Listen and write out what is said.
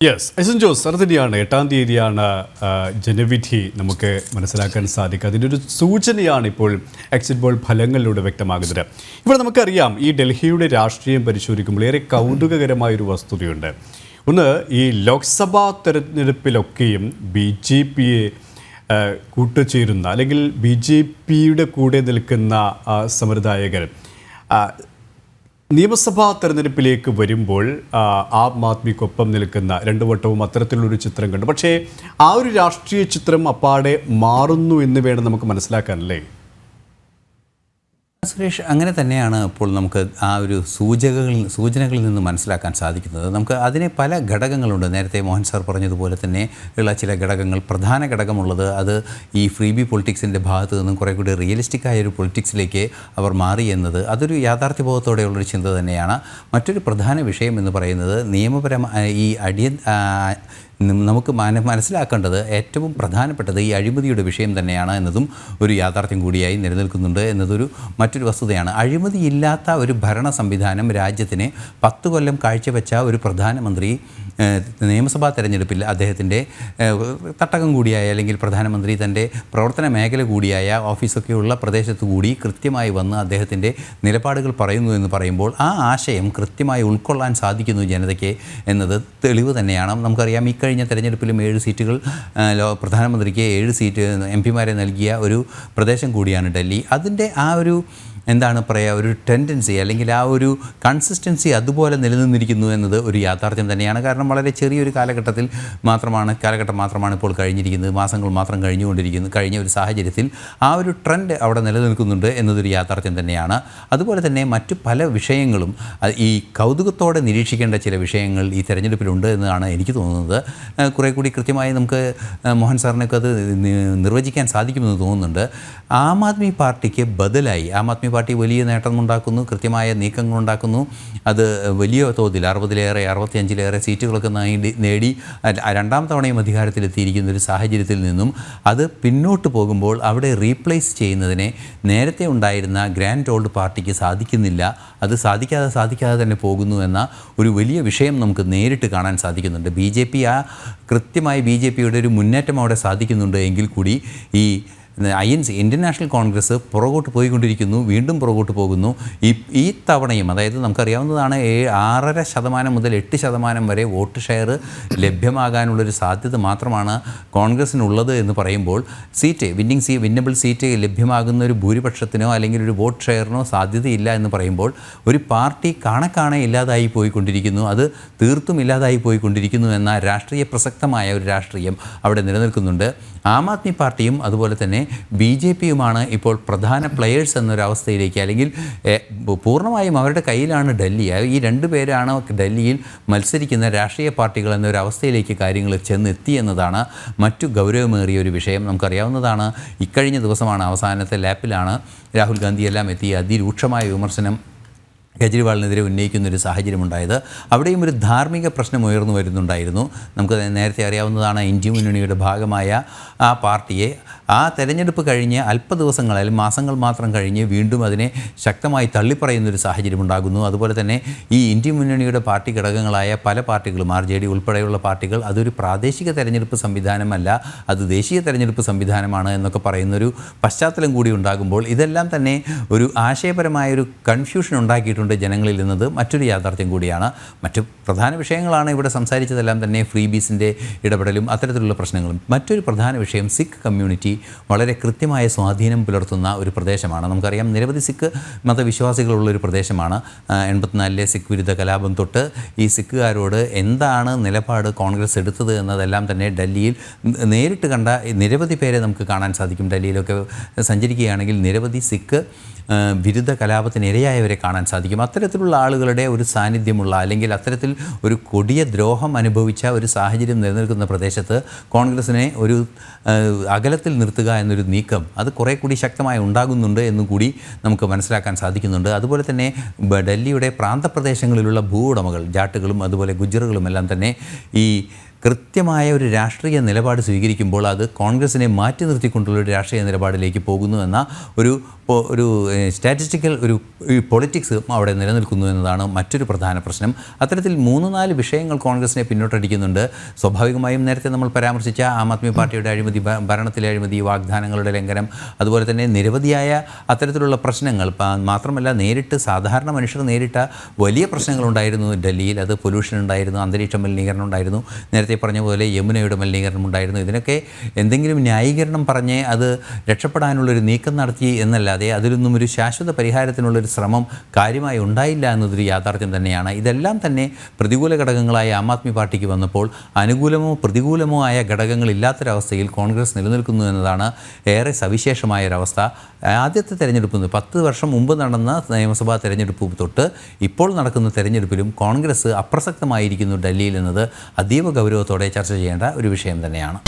Yes S Jose അത് തന്നെയാണ് 8-ാം തീയതിയാണ് ജനവിധി നമുക്ക് മനസ്സിലാക്കാൻ സാധിക്കുക. അതിൻ്റെ ഒരു സൂചനയാണ് ഇപ്പോൾ എക്സിറ്റ് പോൾ ഫലങ്ങളിലൂടെ വ്യക്തമാകുന്നത്. ഇവിടെ നമുക്കറിയാം ഈ ഡൽഹിയുടെ രാഷ്ട്രീയം പരിശോധിക്കുമ്പോൾ ഏറെ കൗതുകകരമായൊരു വസ്തുതയുണ്ട്. ഒന്ന്, ഈ ലോക്സഭാ തെരഞ്ഞെടുപ്പിലൊക്കെയും BJPയെ കൂട്ടുചേരുന്ന അല്ലെങ്കിൽ BJPയുടെ കൂടെ നിൽക്കുന്ന സമ്പ്രദായകർ നിയമസഭാ തെരഞ്ഞെടുപ്പിലേക്ക് വരുമ്പോൾ ആം ആദ്മിക്കൊപ്പം നിൽക്കുന്ന രണ്ടു വട്ടവും അത്തരത്തിലുള്ളൊരു ചിത്രം കണ്ടു. പക്ഷേ ആ ഒരു രാഷ്ട്രീയ ചിത്രം അപ്പാടെ മാറുന്നു എന്ന് വേണം നമുക്ക് മനസ്സിലാക്കാനല്ലേ? സുരേഷ്, അങ്ങനെ തന്നെയാണ് ഇപ്പോൾ നമുക്ക് ആ ഒരു സൂചനകളിൽ നിന്ന് മനസ്സിലാക്കാൻ സാധിക്കുന്നത്. നമുക്ക് അതിന് പല ഘടകങ്ങളുണ്ട്. നേരത്തെ മോഹൻ സാർ പറഞ്ഞതുപോലെ തന്നെ ഉള്ള ചില ഘടകങ്ങൾ. പ്രധാന ഘടകമുള്ളത് അത് ഈ ഫ്രീ ബി പൊളിറ്റിക്സിൻ്റെ ഭാഗത്ത് നിന്നും കുറേ കൂടി റിയലിസ്റ്റിക്കായ ഒരു പൊളിറ്റിക്സിലേക്ക് അവർ മാറി എന്നത് അതൊരു യാഥാർത്ഥ്യബോധത്തോടെയുള്ളൊരു ചിന്ത തന്നെയാണ്. മറ്റൊരു പ്രധാന വിഷയം എന്ന് പറയുന്നത് നിയമപരമായ ഈ നമുക്ക് മനസ്സിലാക്കേണ്ടത് ഏറ്റവും പ്രധാനപ്പെട്ടത് ഈ അഴിമതിയുടെ വിഷയം തന്നെയാണ് എന്നതും ഒരു യാഥാർത്ഥ്യം കൂടിയായി നിലനിൽക്കുന്നുണ്ട് എന്നതൊരു മറ്റൊരു വസ്തുതയാണ്. അഴിമതിയില്ലാത്ത ഒരു ഭരണ സംവിധാനം രാജ്യത്തിന് 10 കൊല്ലം കാഴ്ചവെച്ച ഒരു പ്രധാനമന്ത്രി നിയമസഭാ തെരഞ്ഞെടുപ്പിൽ അദ്ദേഹത്തിൻ്റെ തട്ടകം കൂടിയായ അല്ലെങ്കിൽ പ്രധാനമന്ത്രി തൻ്റെ പ്രവർത്തന മേഖല കൂടിയായ ഓഫീസൊക്കെയുള്ള പ്രദേശത്തു കൂടി കൃത്യമായി വന്ന് അദ്ദേഹത്തിൻ്റെ നിലപാടുകൾ പറയുന്നു എന്ന് പറയുമ്പോൾ ആ ആശയം കൃത്യമായി ഉൾക്കൊള്ളാൻ സാധിക്കുന്നു ജനതയ്ക്ക് എന്നത് തെളിവ് തന്നെയാണ്. നമുക്കറിയാം ഈ കഴിഞ്ഞ തെരഞ്ഞെടുപ്പിലും 7 സീറ്റുകൾ പ്രധാനമന്ത്രിക്ക് 7 സീറ്റ് MP-മാരെ നൽകിയ ഒരു പ്രദേശം കൂടിയാണ് ഡൽഹി. അതിൻ്റെ ആ ഒരു എന്താണ് പറയുക, ഒരു ടെൻഡൻസി അല്ലെങ്കിൽ ആ ഒരു കൺസിസ്റ്റൻസി അതുപോലെ നിലനിന്നിരിക്കുന്നു എന്നത് ഒരു യാഥാർത്ഥ്യം തന്നെയാണ്. കാരണം വളരെ ചെറിയൊരു കാലഘട്ടം മാത്രമാണ് ഇപ്പോൾ കഴിഞ്ഞിരിക്കുന്നത്. മാസങ്ങൾ മാത്രം കഴിഞ്ഞ ഒരു സാഹചര്യത്തിൽ ആ ഒരു ട്രെൻഡ് അവിടെ നിലനിൽക്കുന്നുണ്ട് എന്നതൊരു യാഥാർത്ഥ്യം തന്നെയാണ്. അതുപോലെ തന്നെ മറ്റു പല വിഷയങ്ങളും ഈ കൗതുകത്തോടെ നിരീക്ഷിക്കേണ്ട ചില വിഷയങ്ങൾ ഈ തെരഞ്ഞെടുപ്പിലുണ്ട് എന്നാണ് എനിക്ക് തോന്നുന്നത്. കുറേ കൂടി കൃത്യമായി നമുക്ക് മോഹൻ സാറിനൊക്കെ അത് നിർവചിക്കാൻ സാധിക്കുമെന്ന് തോന്നുന്നുണ്ട്. ആം ആദ്മി പാർട്ടിക്ക് ബദലായി ആം ആദ്മി പാർട്ടി വലിയ നേട്ടമുണ്ടാക്കുന്നു, കൃത്യമായ നീക്കങ്ങളുണ്ടാക്കുന്നു. അത് വലിയ തോതിൽ 65-ലേറെ സീറ്റുകളൊക്കെ നേടി 2ാം തവണയും അധികാരത്തിലെത്തിയിരിക്കുന്ന ഒരു സാഹചര്യത്തിൽ നിന്നും അത് പിന്നോട്ട് പോകുമ്പോൾ അവിടെ റീപ്ലേസ് ചെയ്യുന്നതിനെ നേരത്തെ ഉണ്ടായിരുന്ന ഗ്രാൻഡ് ഓൾഡ് പാർട്ടിക്ക് സാധിക്കുന്നില്ല. അത് സാധിക്കാതെ തന്നെ പോകുന്നു എന്ന ഒരു വലിയ വിഷയം നമുക്ക് നേരിട്ട് കാണാൻ സാധിക്കുന്നുണ്ട്. കൃത്യമായി BJPയുടെ ഒരു മുന്നേറ്റം അവിടെ സാധിക്കുന്നുണ്ട് എങ്കിൽ കൂടി ഈ INC ഇന്ത്യൻ നാഷണൽ കോൺഗ്രസ് പുറകോട്ട് പോയിക്കൊണ്ടിരിക്കുന്നു, വീണ്ടും പുറകോട്ട് പോകുന്നു. ഈ തവണയും അതായത് നമുക്കറിയാവുന്നതാണ് 6.5% മുതൽ 8% വരെ വോട്ട് ഷെയർ ലഭ്യമാകാനുള്ളൊരു സാധ്യത മാത്രമാണ് കോൺഗ്രസ്സിനുള്ളത് എന്ന് പറയുമ്പോൾ വിന്നബിൾ സീറ്റ് ലഭ്യമാകുന്ന ഒരു ഭൂരിപക്ഷത്തിനോ അല്ലെങ്കിൽ ഒരു വോട്ട് ഷെയറിനോ സാധ്യതയില്ല എന്ന് പറയുമ്പോൾ ഒരു പാർട്ടി കാണെ ഇല്ലാതായി പോയിക്കൊണ്ടിരിക്കുന്നു. അത് തീർത്തും ഇല്ലാതായി പോയിക്കൊണ്ടിരിക്കുന്നു എന്ന രാഷ്ട്രീയ പ്രസക്തമായ ഒരു രാഷ്ട്രീയം അവിടെ നിലനിൽക്കുന്നുണ്ട്. ആം ആദ്മി പാർട്ടിയും അതുപോലെ തന്നെ BJPയുമാണ് ഇപ്പോൾ പ്രധാന പ്ലെയേഴ്സ് എന്നൊരവസ്ഥയിലേക്ക്, അല്ലെങ്കിൽ പൂർണ്ണമായും അവരുടെ കയ്യിലാണ് ഡൽഹി. ഈ 2 പേരാണ് ഡൽഹിയിൽ മത്സരിക്കുന്ന രാഷ്ട്രീയ പാർട്ടികൾ എന്നൊരവസ്ഥയിലേക്ക് കാര്യങ്ങൾ ചെന്നെത്തി എന്നതാണ് മറ്റു ഗൗരവമേറിയ ഒരു വിഷയം. നമുക്കറിയാവുന്നതാണ് ഇക്കഴിഞ്ഞ ദിവസമാണ് അവസാനത്തെ ലാപ്പിലാണ് രാഹുൽ ഗാന്ധിയെല്ലാം എത്തി അതിരൂക്ഷമായ വിമർശനം കെജ്രിവാളിനെതിരെ ഉന്നയിക്കുന്നൊരു സാഹചര്യമുണ്ടായത്. അവിടെയും ഒരു ധാർമ്മിക പ്രശ്നം ഉയർന്നു വരുന്നുണ്ടായിരുന്നു. നമുക്ക് നേരത്തെ അറിയാവുന്നതാണ് ഇന്ത്യ മുന്നണിയുടെ ഭാഗമായ ആ പാർട്ടിയെ ആ തെരഞ്ഞെടുപ്പ് കഴിഞ്ഞ് അല്പ ദിവസങ്ങൾ അല്ലെങ്കിൽ മാസങ്ങൾ മാത്രം കഴിഞ്ഞ് വീണ്ടും അതിനെ ശക്തമായി തള്ളിപ്പറയുന്നൊരു സാഹചര്യം ഉണ്ടാകുന്നു. അതുപോലെ തന്നെ ഈ ഇന്ത്യ മുന്നണിയുടെ പാർട്ടി ഘടകങ്ങളായ പല പാർട്ടികളും RJD ഉൾപ്പെടെയുള്ള പാർട്ടികൾ അതൊരു പ്രാദേശിക തെരഞ്ഞെടുപ്പ് സംവിധാനമല്ല, അത് ദേശീയ തെരഞ്ഞെടുപ്പ് സംവിധാനമാണ് എന്നൊക്കെ പറയുന്നൊരു പശ്ചാത്തലം കൂടി ഉണ്ടാകുമ്പോൾ ഇതെല്ലാം തന്നെ ഒരു ആശയപരമായൊരു കൺഫ്യൂഷൻ ഉണ്ടാക്കിയിട്ടുണ്ട് ജനങ്ങളിൽ എന്നത് മറ്റൊരു യാഥാർത്ഥ്യം കൂടിയാണ്. മറ്റു പ്രധാന വിഷയങ്ങളാണ് ഇവിടെ സംസാരിച്ചതെല്ലാം തന്നെ ഫ്രീ ബീസിൻ്റെ ഇടപെടലും അത്തരത്തിലുള്ള പ്രശ്നങ്ങളും. മറ്റൊരു പ്രധാന വിഷയം സിഖ് കമ്മ്യൂണിറ്റി വളരെ കൃത്യമായ സ്വാധീനം പുലർത്തുന്ന ഒരു പ്രദേശമാണ്. നമുക്കറിയാം നിരവധി സിഖ് മതവിശ്വാസികളുള്ളൊരു പ്രദേശമാണ്. 84-ലെ സിഖ് വിരുദ്ധ കലാപം തൊട്ട് ഈ സിഖുകാരോട് എന്താണ് നിലപാട് കോൺഗ്രസ് എടുത്തത് എന്നതെല്ലാം തന്നെ ഡൽഹിയിൽ നേരിട്ട് കണ്ട നിരവധി പേരെ നമുക്ക് കാണാൻ സാധിക്കും. ഡൽഹിയിലൊക്കെ സഞ്ചരിക്കുകയാണെങ്കിൽ നിരവധി സിഖ് വിരുദ്ധ കലാപത്തിന് ഇരയായവരെ കാണാൻ സാധിക്കും. അത്തരത്തിലുള്ള ആളുകളുടെ ഒരു സാന്നിധ്യമുള്ള അല്ലെങ്കിൽ അത്തരത്തിൽ ഒരു കൊടിയ ദ്രോഹം അനുഭവിച്ച ഒരു സാഹചര്യം നിലനിൽക്കുന്ന പ്രദേശത്ത് കോൺഗ്രസിനെ ഒരു അകലത്തിൽ നിർത്തുക എന്നൊരു നീക്കം അത് കുറേ കൂടി ശക്തമായി ഉണ്ടാകുന്നുണ്ട് എന്നുകൂടി നമുക്ക് മനസ്സിലാക്കാൻ സാധിക്കുന്നുണ്ട്. അതുപോലെ തന്നെ ഡൽഹിയുടെ പ്രാന്തപ്രദേശങ്ങളിലുള്ള ഭൂ ഉടമകൾ ജാട്ടുകളും അതുപോലെ ഗുജ്ജറുകളും എല്ലാം തന്നെ ഈ കൃത്യമായ ഒരു രാഷ്ട്രീയ നിലപാട് സ്വീകരിക്കുമ്പോൾ അത് കോൺഗ്രസിനെ മാറ്റി നിർത്തിക്കൊണ്ടുള്ള ഒരു രാഷ്ട്രീയ നിലപാടിലേക്ക് പോകുന്നു എന്ന ഒരു ഒരു സ്റ്റാറ്റിസ്റ്റിക്കൽ ഒരു പൊളിറ്റിക്സ് അവിടെ നിലനിൽക്കുന്നു എന്നതാണ് മറ്റൊരു പ്രധാന പ്രശ്നം. അത്തരത്തിൽ 3-4 വിഷയങ്ങൾ കോൺഗ്രസിനെ പിന്നോട്ടടിക്കുന്നുണ്ട്. സ്വാഭാവികമായും നേരത്തെ നമ്മൾ പരാമർശിച്ച ആം ആദ്മി പാർട്ടിയുടെ അഴിമതി, ഭരണത്തിലെ അഴിമതി, വാഗ്ദാനങ്ങളുടെ ലംഘനം, അതുപോലെ തന്നെ നിരവധിയായ അത്തരത്തിലുള്ള പ്രശ്നങ്ങൾ, മാത്രമല്ല നേരിട്ട് സാധാരണ മനുഷ്യർ നേരിട്ട വലിയ പ്രശ്നങ്ങളുണ്ടായിരുന്നു ഡൽഹിയിൽ. അത് പൊല്യൂഷൻ ഉണ്ടായിരുന്നു, അന്തരീക്ഷ മലിനീകരണം ഉണ്ടായിരുന്നു, നേരത്തെ പറഞ്ഞ പോലെ യമുനയുടെ മലിനീകരണം ഉണ്ടായിരുന്നു. ഇതിനൊക്കെ എന്തെങ്കിലും ന്യായീകരണം പറഞ്ഞ് അത് രക്ഷപ്പെടാനുള്ളൊരു നീക്കം നടത്തി എന്നല്ലാതെ അതിലൊന്നും ഒരു ശാശ്വത പരിഹാരത്തിനുള്ളൊരു ശ്രമം കാര്യമായി ഉണ്ടായില്ല എന്നതൊരു യാഥാർത്ഥ്യം തന്നെയാണ്. ഇതെല്ലാം തന്നെ പ്രതികൂല ഘടകങ്ങളായ ആം ആദ്മി പാർട്ടിക്ക് വന്നപ്പോൾ അനുകൂലമോ പ്രതികൂലമോ ആയ ഘടകങ്ങളില്ലാത്തൊരവസ്ഥയിൽ കോൺഗ്രസ് നിലനിൽക്കുന്നു എന്നതാണ് ഏറെ സവിശേഷമായൊരവസ്ഥ. ആദ്യത്തെ തെരഞ്ഞെടുപ്പ് 10 വർഷം മുമ്പ് നടന്ന നിയമസഭാ തെരഞ്ഞെടുപ്പ് തൊട്ട് ഇപ്പോൾ നടക്കുന്ന തെരഞ്ഞെടുപ്പിലും കോൺഗ്രസ് അപ്രസക്തമായിരിക്കുന്നു ഡൽഹിയിൽ എന്നത് അതീവ ഗൗരവത്തോടെ ചർച്ച ചെയ്യേണ്ട ഒരു വിഷയം തന്നെയാണ്.